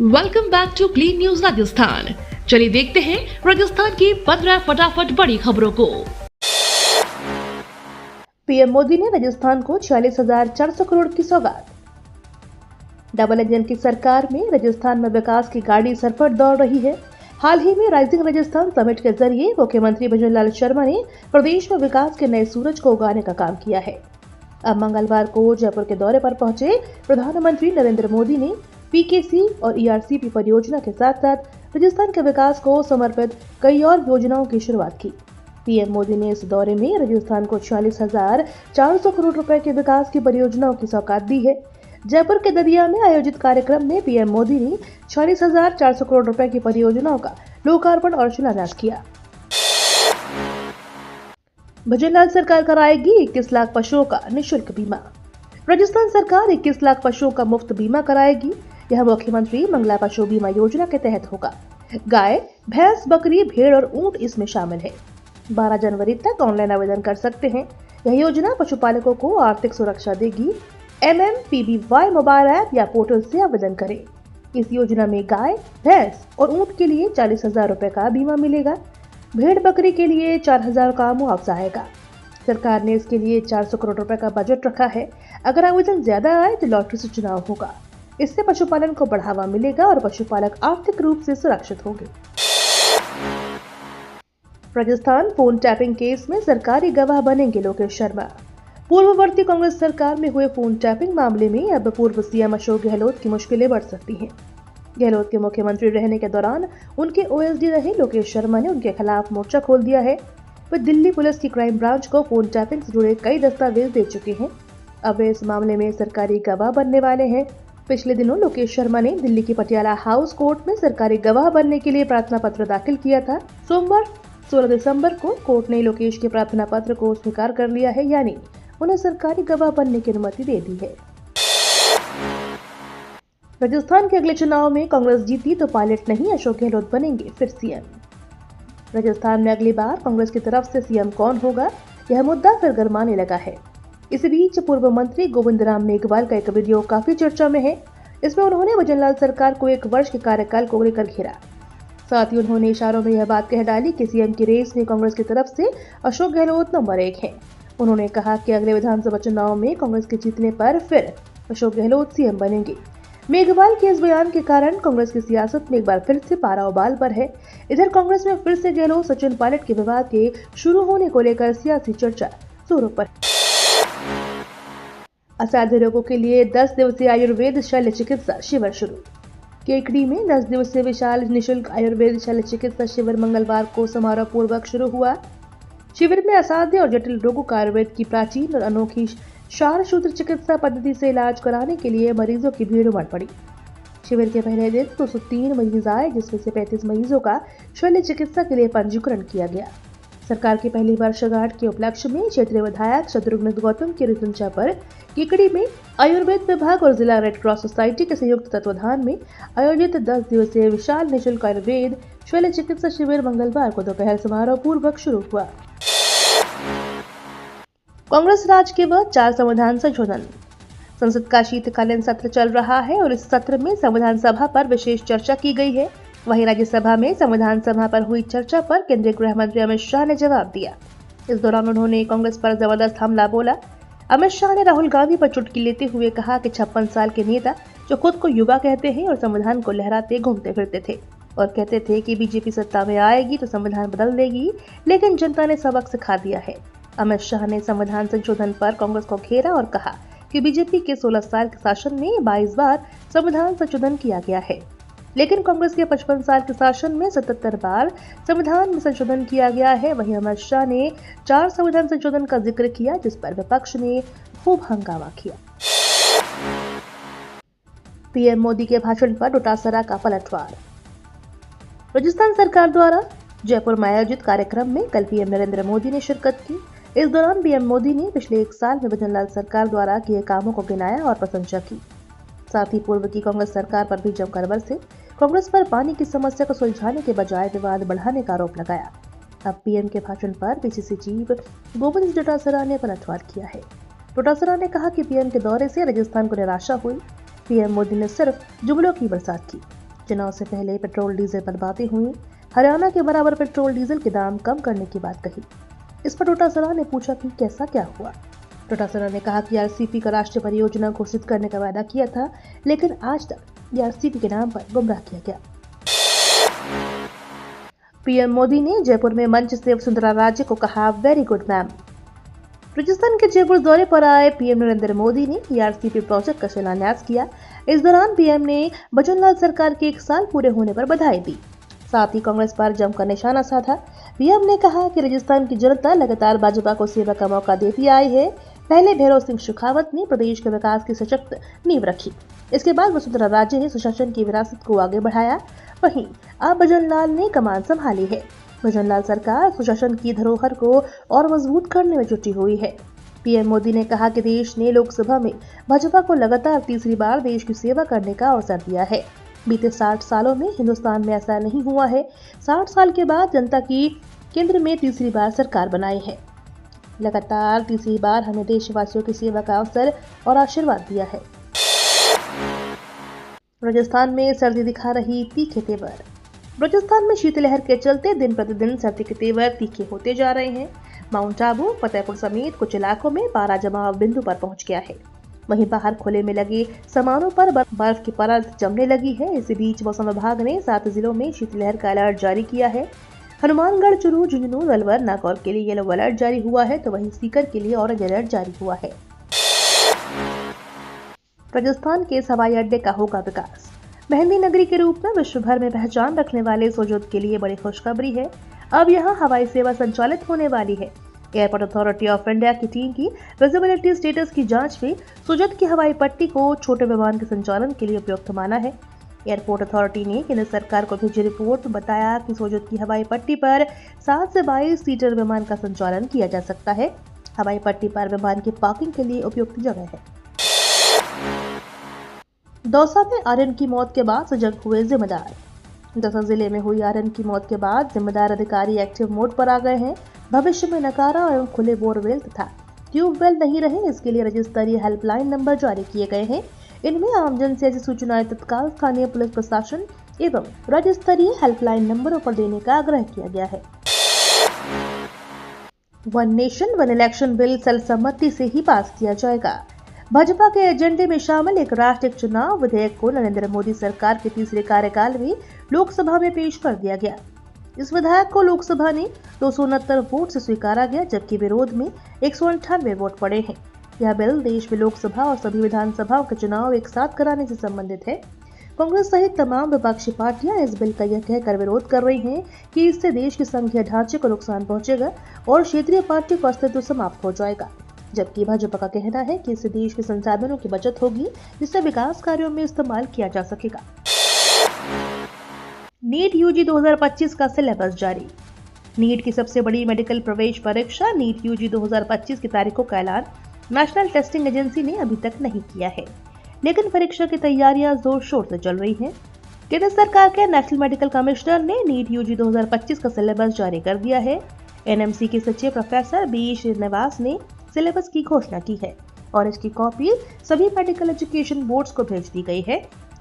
Welcome back to clean news Rajasthan. चलिए देखते हैं राजस्थान की 15 फटाफट बड़ी खबरों को। पीएम मोदी ने राजस्थान को 46,400 करोड़ की सौगात। डबल इंजन की सरकार में राजस्थान में विकास की गाड़ी सरपट दौड़ रही है। हाल ही में राइजिंग राजस्थान समिट के जरिए मुख्यमंत्री भजनलाल शर्मा ने प्रदेश में विकास के नए सूरज को उगाने का काम किया है। अब मंगलवार को जयपुर के दौरे पर पहुंचे प्रधानमंत्री नरेंद्र मोदी ने पीकेसी और ईआरसीपी परियोजना के साथ साथ राजस्थान के विकास को समर्पित कई और योजनाओं की शुरुआत की। पीएम मोदी ने इस दौरे में राजस्थान को 46,400 करोड़ रुपए के विकास की परियोजनाओं की सौगात दी है। जयपुर के ददिया में आयोजित कार्यक्रम में पीएम मोदी ने 46,400 करोड़ रुपए की परियोजनाओं का लोकार्पण और शिलान्यास किया। भजनलाल सरकार कराएगी 21 लाख पशुओं का निःशुल्क बीमा। राजस्थान सरकार 21 लाख पशुओं का मुफ्त बीमा कराएगी। यह मुख्यमंत्री मंगला पशु बीमा योजना के तहत होगा। गाय, भैंस, बकरी, भेड़ और ऊंट इसमें शामिल है। 12 जनवरी तक ऑनलाइन आवेदन कर सकते हैं। यह योजना पशुपालकों को आर्थिक सुरक्षा देगी। MMPBY मोबाइल ऐप या पोर्टल से आवेदन करें। इस योजना में गाय, भैंस और ऊंट के लिए 40,000 रुपए का बीमा मिलेगा। भेड़ बकरी के लिए 4,000 का मुआवजा आएगा। सरकार ने इसके लिए 400 करोड़ रुपए का बजट रखा है। अगर आवेदन ज्यादा आए तो लॉटरी से चुनाव होगा। इससे पशुपालन को बढ़ावा मिलेगा और पशुपालक आर्थिक रूप से सुरक्षित होंगे। राजस्थान फोन टैपिंग केस में सरकारी गवाह बनेंगे लोकेश शर्मा। पूर्ववर्ती कांग्रेस सरकार में हुए फोन टैपिंग मामले में अब पूर्व सीएम अशोक गहलोत की मुश्किलें बढ़ सकती हैं। गहलोत के मुख्यमंत्री रहने के दौरान उनके ओएसडी रहे लोकेश शर्मा ने उनके खिलाफ मोर्चा खोल दिया है। वे दिल्ली पुलिस की क्राइम ब्रांच को फोन टैपिंग से जुड़े कई दस्तावेज दे चुके हैं। अब वे इस मामले में सरकारी गवाह बनने वाले हैं। पिछले दिनों लोकेश शर्मा ने दिल्ली की पटियाला हाउस कोर्ट में सरकारी गवाह बनने के लिए प्रार्थना पत्र दाखिल किया था। सोमवार 16 दिसंबर को कोर्ट ने लोकेश के प्रार्थना पत्र को स्वीकार कर लिया है, यानी उन्हें सरकारी गवाह बनने की अनुमति दे दी है। राजस्थान के अगले चुनाव में कांग्रेस जीती तो पायलट नहीं, अशोक गहलोत बनेंगे फिर सीएम। राजस्थान में अगली बार कांग्रेस की तरफ से सीएम कौन होगा, यह मुद्दा फिर गरमाने लगा है। इस बीच पूर्व मंत्री गोविंद राम मेघवाल का एक वीडियो काफी चर्चा में है। इसमें उन्होंने भजनलाल सरकार को 1 वर्ष के कार्यकाल को लेकर घेरा। साथ ही उन्होंने इशारों में यह बात कह डाली कि सीएम की रेस में कांग्रेस की तरफ से अशोक गहलोत नंबर 1 है। उन्होंने कहा कि अगले विधानसभा चुनाव में कांग्रेस के जीतने पर फिर अशोक गहलोत सीएम बनेंगे। मेघवाल के इस बयान के कारण कांग्रेस की सियासत में एक बार फिर से पारा उबाल पर है। इधर कांग्रेस में फिर से गहलोत सचिन पायलट के विवाद के शुरू होने को लेकर सियासी चर्चा जोरों पर। असाध्य रोगों के लिए 10 दिवसीय आयुर्वेद शल्य चिकित्सा शिविर शुरू। केकड़ी में 10 दिवसीय विशाल निःशुल्क आयुर्वेद शल्य चिकित्सा शिविर मंगलवार को समारोह पूर्वक शुरू हुआ। शिविर में असाध्य और जटिल रोगों का आयुर्वेद की प्राचीन और अनोखी क्षार सूत्र चिकित्सा पद्धति से इलाज कराने के लिए मरीजों की भीड़ उमड़ पड़ी। शिविर के पहले दिन 203 मरीज आए, जिसमें से 35 मरीजों का शल्य चिकित्सा के लिए पंजीकरण किया गया। सरकार की पहली वर्षगांठ के उपलक्ष्य में क्षेत्रीय विधायक शत्रुघ्न गौतम की रितंचा पर केकड़ी में आयुर्वेद विभाग और जिला रेड क्रॉस सोसाइटी के संयुक्त तत्वाधान में आयोजित 10 दिवसीय विशाल निःशुल्क आयुर्वेद शल्य चिकित्सा शिविर मंगलवार को दोपहर समारोह पूर्वक शुरू हुआ। कांग्रेस राज के वह 4 संविधान संशोधन। संसद का शीतकालीन सत्र चल रहा है और इस सत्र में संविधान सभा पर विशेष चर्चा की गई है। वहीं राज्यसभा में संविधान सभा पर हुई चर्चा पर केंद्रीय गृह मंत्री अमित शाह ने जवाब दिया। इस दौरान उन्होंने कांग्रेस पर जबरदस्त हमला बोला। अमित शाह ने राहुल गांधी पर चुटकी लेते हुए कहा कि 56 साल के नेता जो खुद को युवा कहते हैं और संविधान को लहराते घूमते फिरते थे और कहते थे कि बीजेपी सत्ता में आएगी तो संविधान बदल देगी, लेकिन जनता ने सबक सिखा दिया है। अमित शाह ने संविधान संशोधन पर कांग्रेस को घेरा और कहा कि बीजेपी के 16 साल के शासन में 22 बार संविधान संशोधन किया गया है, लेकिन कांग्रेस के 55 साल के शासन में 77 बार संविधान में संशोधन किया गया है। वहीं अमित शाह ने 4 संविधान संशोधन का जिक्र किया, जिस पर विपक्ष ने खूब हंगामा किया। पीएम मोदी के भाषण पर डोटासरा का पलटवार। राजस्थान सरकार द्वारा जयपुर में आयोजित कार्यक्रम में कल पीएम नरेंद्र मोदी ने शिरकत की। इस दौरान पीएम मोदी ने पिछले 1 साल में भजनलाल सरकार द्वारा किए कामों को गिनाया और प्रशंसा की। साथ ही पूर्व की कांग्रेस सरकार पर भी जमकर बरसे। कांग्रेस पर पानी की समस्या को सुलझाने के बजाय विवाद बढ़ाने का आरोप लगाया। अब पीएम के भाषण पर पीसीसी चीफ गोविंद डोटासरा ने पलटवार किया है। डोटासरा ने कहा कि पीएम के दौरे से राजस्थान को निराशा हुई। पीएम मोदी ने सिर्फ जुमलों की बरसात की। चुनाव से पहले पेट्रोल डीजल पर बातें हुई। हरियाणा के बराबर पेट्रोल डीजल के दाम कम करने की बात कही। इस पर डोटासरा ने पूछा कि कैसा क्या हुआ। डोटासरा ने कहा कि आरसीपी का राष्ट्रीय परियोजना घोषित करने का वादा किया था, लेकिन आज तक आरसीपी के नाम पर गुमराह किया गया। पीएम मोदी ने जयपुर में मंच से वसुंधरा राजे को कहा, वेरी गुड मैम। राजस्थान के जयपुर दौरे पर आए पीएम नरेंद्र मोदी ने ईआरसीपी प्रोजेक्ट का शिलान्यास किया। इस दौरान पीएम ने भजनलाल सरकार के 1 साल पूरे होने पर बधाई दी। साथ ही कांग्रेस पर जमकर निशाना साधा। पीएम ने कहा कि राजस्थान की जनता लगातार भाजपा को सेवा का मौका देती आई है। पहले भैरव सिंह शेखावत ने प्रदेश के विकास की सशक्त नींव रखी। इसके बाद वसुंधरा राजे ने सुशासन की विरासत को आगे बढ़ाया। वहीं अब भजनलाल ने कमान संभाली है। भजनलाल सरकार सुशासन की धरोहर को और मजबूत करने में जुटी हुई है। पीएम मोदी ने कहा कि देश ने लोकसभा में भाजपा को लगातार तीसरी बार देश की सेवा करने का अवसर दिया है। बीते 60 सालों में हिंदुस्तान में ऐसा नहीं हुआ है। 60 साल के बाद जनता की केंद्र में तीसरी बार सरकार बनाई है। लगातार तीसरी बार हमें देशवासियों की सेवा का अवसर और आशीर्वाद दिया है। राजस्थान में सर्दी दिखा रही तीखे तेवर। राजस्थान में शीतलहर के चलते दिन प्रतिदिन सर्दी के तेवर तीखे होते जा रहे हैं। माउंट आबू, फतेहपुर समेत कुछ इलाकों में पारा जमाव बिंदु पर पहुंच गया है। वहीं बाहर खुले में लगे सामानों पर बर्फ की परत जमने लगी है। इसी बीच मौसम विभाग ने 7 जिलों में शीतलहर का अलर्ट जारी किया है। हनुमानगढ़, चुरू, झुंझुनू, अलवर, नागौर के लिए येलो अलर्ट जारी हुआ है, तो वहीं सीकर के लिए ऑरेंज अलर्ट जारी हुआ है। राजस्थान के हवाई अड्डे का होगा विकास। मेहंदी नगरी के रूप में विश्व भर में पहचान रखने वाले सोजत के लिए बड़ी खुशखबरी है। अब यहां हवाई सेवा संचालित होने वाली है। एयरपोर्ट अथॉरिटी ऑफ इंडिया की टीम की विजिबिलिटी स्टेटस की जांच में सोजत की हवाई पट्टी को छोटे विमान के संचालन के लिए उपयुक्त माना है। एयरपोर्ट अथॉरिटी ने केंद्र सरकार को भेजी रिपोर्ट में बताया कि सोजत की हवाई पट्टी पर 7 से 22 सीटर विमान का संचालन किया जा सकता है। हवाई पट्टी पर विमान की पार्किंग के लिए उपयुक्त जगह है। दौसा में आर्यन की मौत के बाद सजग हुए जिम्मेदार। दौसा जिले में हुई आर्यन की मौत के बाद जिम्मेदार अधिकारी एक्टिव मोड पर आ गए हैं। भविष्य में नकारा एवं खुले बोरवेल तथा ट्यूबवेल नहीं रहे, इसके लिए राज्य स्तरीय हेल्पलाइन नंबर जारी किए गए हैं। इनमें आमजन से ऐसी सूचनाएं तत्काल स्थानीय पुलिस प्रशासन एवं राज्य स्तरीय हेल्पलाइन नंबरों पर देने का आग्रह किया गया है। One nation one election bill सर्वसम्मति से ही पास किया जाएगा। भाजपा के एजेंडे में शामिल एक राष्ट्र एक चुनाव विधेयक को नरेंद्र मोदी सरकार के तीसरे कार्यकाल में लोकसभा में पेश कर दिया गया। इस विधेयक को लोकसभा ने 269 वोट से स्वीकारा गया, जबकि विरोध में 198 वोट पड़े हैं। यह बिल देश में लोकसभा और सभी विधानसभाओं के चुनाव एक साथ कराने से संबंधित है। कांग्रेस सहित तमाम विपक्षी पार्टियां इस बिल का यह कहकर विरोध कर रही हैं कि इससे देश के संघीय ढांचे को नुकसान पहुंचेगा और क्षेत्रीय पार्टियों का अस्तित्व समाप्त हो जाएगा। जबकि भाजपा का कहना है कि इससे देश के संसाधनों की बचत होगी, जिससे विकास कार्यों में इस्तेमाल किया जा सकेगा। नीट यूजी 2025 का सिलेबस जारी। नीट की सबसे बड़ी मेडिकल प्रवेश परीक्षा नीट यूजी 2025 की तारीखों का ऐलान नेशनल टेस्टिंग एजेंसी ने अभी तक नहीं किया है, लेकिन परीक्षा की तैयारियां जोर शोर से चल रही हैं। केंद्र सरकार के नेशनल मेडिकल कमिश्नर ने नीट यूजी 2025 का सिलेबस जारी कर दिया है। एनएमसी के सचिव प्रोफेसर बी श्रीनिवास ने सिलेबस की घोषणा की है और इसकी कॉपी सभी मेडिकल एजुकेशन बोर्ड्स को भेज दी गई है।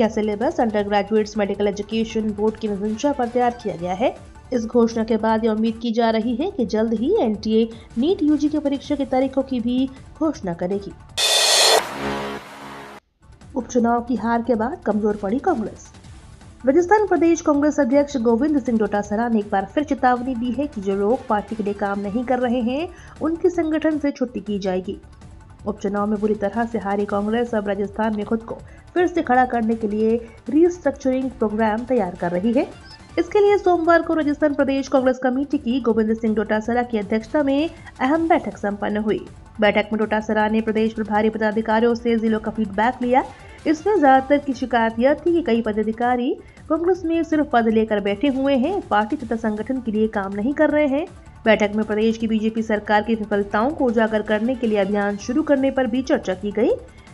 यह syllabus under graduates medical education board की निदेशक पर तैयार किया गया है। इस घोषणा के बाद यह उम्मीद की जा रही है कि जल्द ही एनटीए नीट यूजी की परीक्षा की तारीखों की भी घोषणा करेगी। उपचुनाव की हार के बाद कमजोर पड़ी कांग्रेस। राजस्थान प्रदेश कांग्रेस अध्यक्ष गोविंद सिंह डोटासरा ने एक बार फिर चेतावनी दी है कि जो लोग पार्टी के लिए काम नहीं कर रहे हैं, उनकी संगठन से छुट्टी की जाएगी। उपचुनाव में बुरी तरह से हारी कांग्रेस अब राजस्थान में खुद को फिर से खड़ा करने के लिए रीस्ट्रक्चरिंग प्रोग्राम तैयार कर रही है। इसके लिए सोमवार को राजस्थान प्रदेश कांग्रेस कमेटी की गोविंद सिंह डोटासरा की अध्यक्षता में अहम बैठक संपन्न हुई। बैठक में डोटासरा ने प्रदेश प्रभारी पदाधिकारियों से जिलों का फीडबैक लिया। इसमें ज्यादातर की शिकायत यह थी कि कई पदाधिकारी कांग्रेस में सिर्फ पद लेकर बैठे हुए हैं, पार्टी तथा संगठन के लिए काम नहीं कर रहे हैं। बैठक में प्रदेश की बीजेपी सरकार की विफलताओं को उजागर करने के लिए अभियान शुरू करने पर भी चर्चा की गई।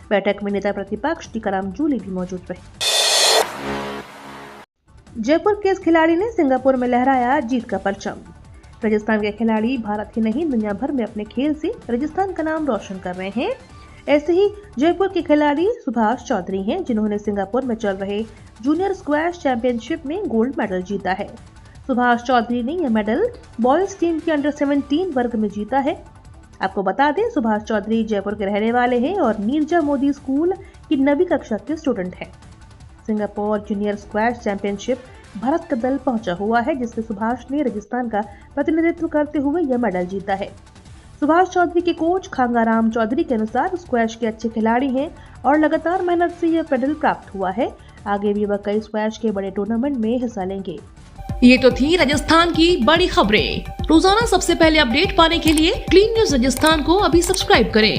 बैठक में नेता प्रतिपक्ष टीकाराम जूली भी मौजूद रहे। जयपुर के इस खिलाड़ी ने सिंगापुर में लहराया जीत का परचम। राजस्थान के खिलाड़ी भारत ही नहीं दुनिया भर में अपने खेल से राजस्थान का नाम रोशन कर रहे हैं। ऐसे ही जयपुर के खिलाड़ी सुभाष चौधरी हैं, जिन्होंने सिंगापुर में चल रहे जूनियर स्क्वैश चैंपियनशिप में गोल्ड मेडल जीता है। सुभाष चौधरी ने यह मेडल बॉयज टीम के अंडर 17 वर्ग में जीता है। आपको बता दें, सुभाष चौधरी जयपुर के रहने वाले हैं और नीरजा मोदी स्कूल की 9वीं कक्षा के स्टूडेंट हैं। Singapore junior squash championship Bharat का दल पहुंचा हुआ है, जिसमें सुभाष ने राजस्थान का प्रतिनिधित्व करते हुए यह मेडल जीता है। सुभाष चौधरी के कोच खांगाराम चौधरी के अनुसार स्क्वैश के अच्छे खिलाड़ी हैं और लगातार मेहनत से यह मेडल प्राप्त हुआ है। आगे भी वह कई स्क्वैश के बड़े टूर्नामेंट में हिस्सा लेंगे। ये तो थी राजस्थान की बड़ी खबरें। रोजाना सबसे पहले अपडेट पाने के लिए क्लीन न्यूज राजस्थान को अभी सब्सक्राइब करें।